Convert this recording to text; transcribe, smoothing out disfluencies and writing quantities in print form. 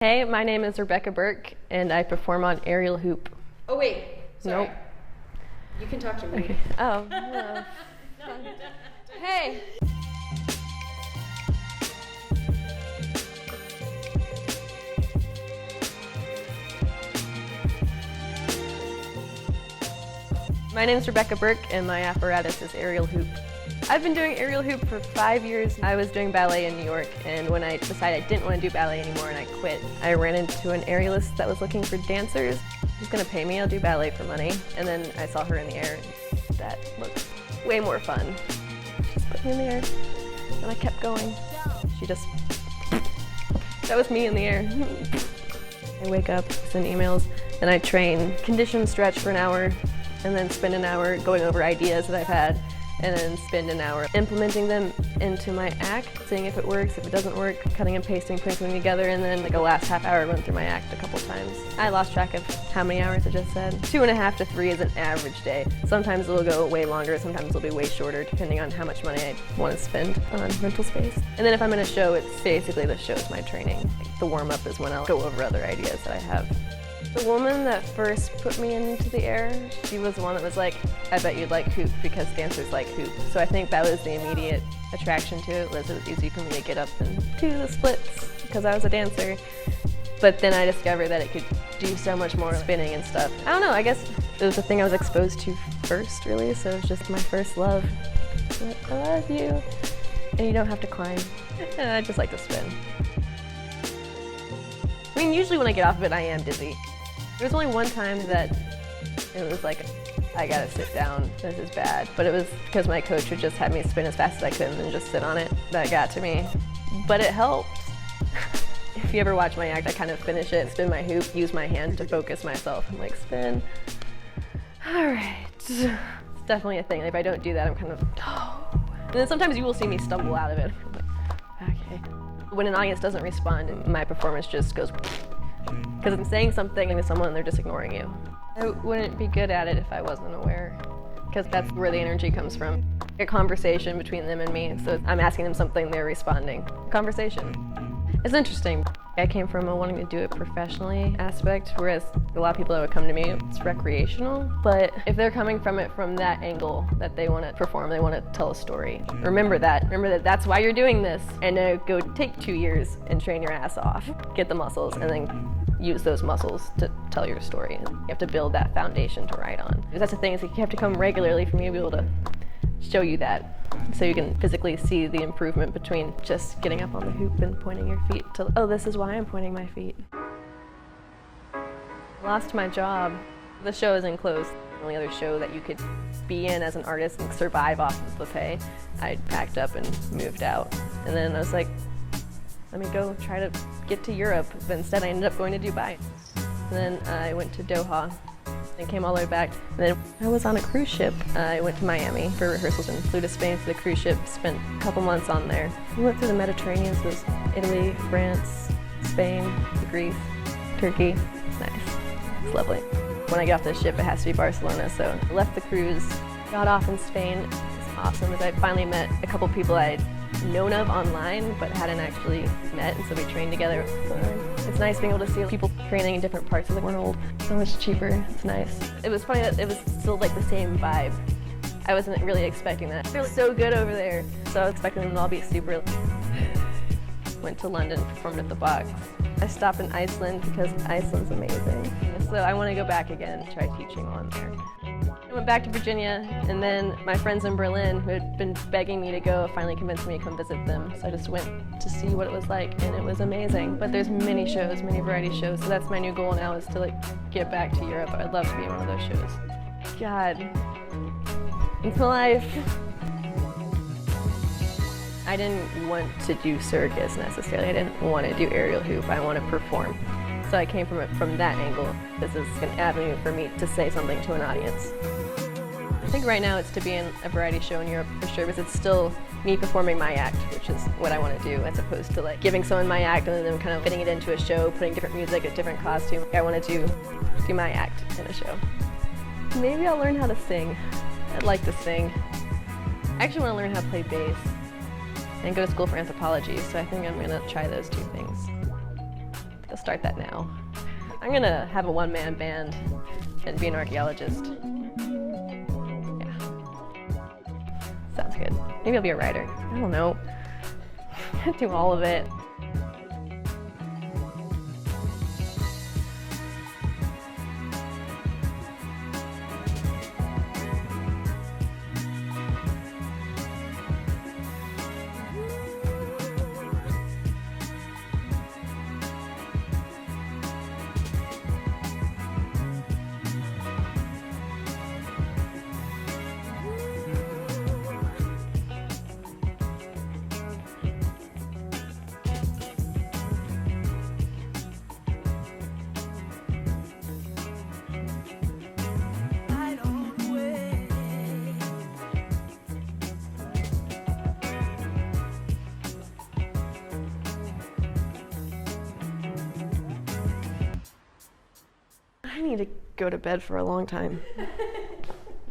Hey, my name is Rebekah Burke, and I perform on aerial hoop. Oh wait, sorry. Nope. You can talk to me. Okay. Oh, hello. Hey. My name is Rebekah Burke, and my apparatus is aerial hoop. I've been doing aerial hoop for 5 years. I was doing ballet in New York, and when I decided I didn't want to do ballet anymore and I quit, I ran into an aerialist that was looking for dancers. She's gonna pay me, I'll do ballet for money. And then I saw her in the air, and that looked way more fun. Just put me in the air, and I kept going. She just, that was me in the air. I wake up, send emails, and I train. Condition stretch for an hour, and then spend an hour going over ideas that I've had, and then spend an hour implementing them into my act, seeing if it works, if it doesn't work, cutting and pasting, putting something together, and then like a last half hour run through my act a couple times. I lost track of how many hours I just said. 2.5 to 3 is an average day. Sometimes it'll go way longer, sometimes it'll be way shorter, depending on how much money I want to spend on rental space. And then if I'm in a show, it's basically the show's my training. The warm-up is when I'll go over other ideas that I have. The woman that first put me into the air, she was the one that was like, I bet you'd like hoop because dancers like hoop. So I think that was the immediate attraction to it, was it was easy for me to get up and do the splits because I was a dancer. But then I discovered that it could do so much more spinning and stuff. I don't know, I guess it was the thing I was exposed to first, really, so it was just my first love. Like, I love you. And you don't have to climb. And I just like to spin. I mean, usually when I get off of it, I am dizzy. There was only one time that it was like, I gotta sit down, this is bad. But it was because my coach would just have me spin as fast as I could and then just sit on it. That got to me. But it helped. If you ever watch my act, I kind of finish it, spin my hoop, use my hand to focus myself. I'm like, spin. All right. It's definitely a thing. If I don't do that, I'm kind of, oh. And then sometimes you will see me stumble out of it. I'm like, okay. When an audience doesn't respond, my performance just goes, because I'm saying something to someone and they're just ignoring you. I wouldn't be good at it if I wasn't aware, because that's where the energy comes from. A conversation between them and me, so I'm asking them something, they're responding. Conversation. It's interesting. I came from a wanting to do it professionally aspect, whereas a lot of people that would come to me, it's recreational. But if they're coming from it from that angle, that they want to perform, they want to tell a story, remember that. Remember that that's why you're doing this. And go take 2 years and train your ass off. Get the muscles, and then use those muscles to tell your story. And you have to build that foundation to write on. Because that's the thing, is you have to come regularly for me to be able to show you that. So you can physically see the improvement between just getting up on the hoop and pointing your feet to, oh, this is why I'm pointing my feet. I lost my job. The show isn't closed. The only other show that you could be in as an artist and survive off of the pay, I packed up and moved out. And then I was like, let me go try to get to Europe. But instead I ended up going to Dubai. And then I went to Doha and came all the way back. And then I was on a cruise ship. I went to Miami for rehearsals and flew to Spain for the cruise ship, spent a couple months on there. We went through the Mediterranean, so it was Italy, France, Spain, Greece, Turkey. Nice, it's lovely. When I get off the ship, it has to be Barcelona, so I left the cruise, got off in Spain. It's awesome, as I finally met a couple people I'd known of online, but hadn't actually met, and so we trained together. It's nice being able to see people training in different parts of the world. So much cheaper, it's nice. It was funny that it was still like the same vibe. I wasn't really expecting that. They're so good over there, so I was expecting them to all be super. Went to London, performed at the Box. I stopped in Iceland because Iceland's amazing. So I want to go back again and try teaching on there. I went back to Virginia, and then my friends in Berlin, who had been begging me to go, finally convinced me to come visit them. So I just went to see what it was like, and it was amazing. But there's many shows, many variety shows, so that's my new goal now, is to like get back to Europe. I'd love to be in one of those shows. God, it's my life. I didn't want to do circus necessarily. I didn't want to do aerial hoop. I want to perform. So I came from it from that angle. This is an avenue for me to say something to an audience. I think right now it's to be in a variety show in Europe for sure, because it's still me performing my act, which is what I want to do, as opposed to like giving someone my act and then kind of fitting it into a show, putting different music, a different costume. I want to do my act in a show. Maybe I'll learn how to sing. I'd like to sing. I actually want to learn how to play bass and go to school for anthropology, so I think I'm going to try those two things. to start that now. I'm gonna have a one-man band and be an archaeologist. Yeah. Sounds good. Maybe I'll be a writer. I don't know. Do all of it. I need to go to bed for a long time.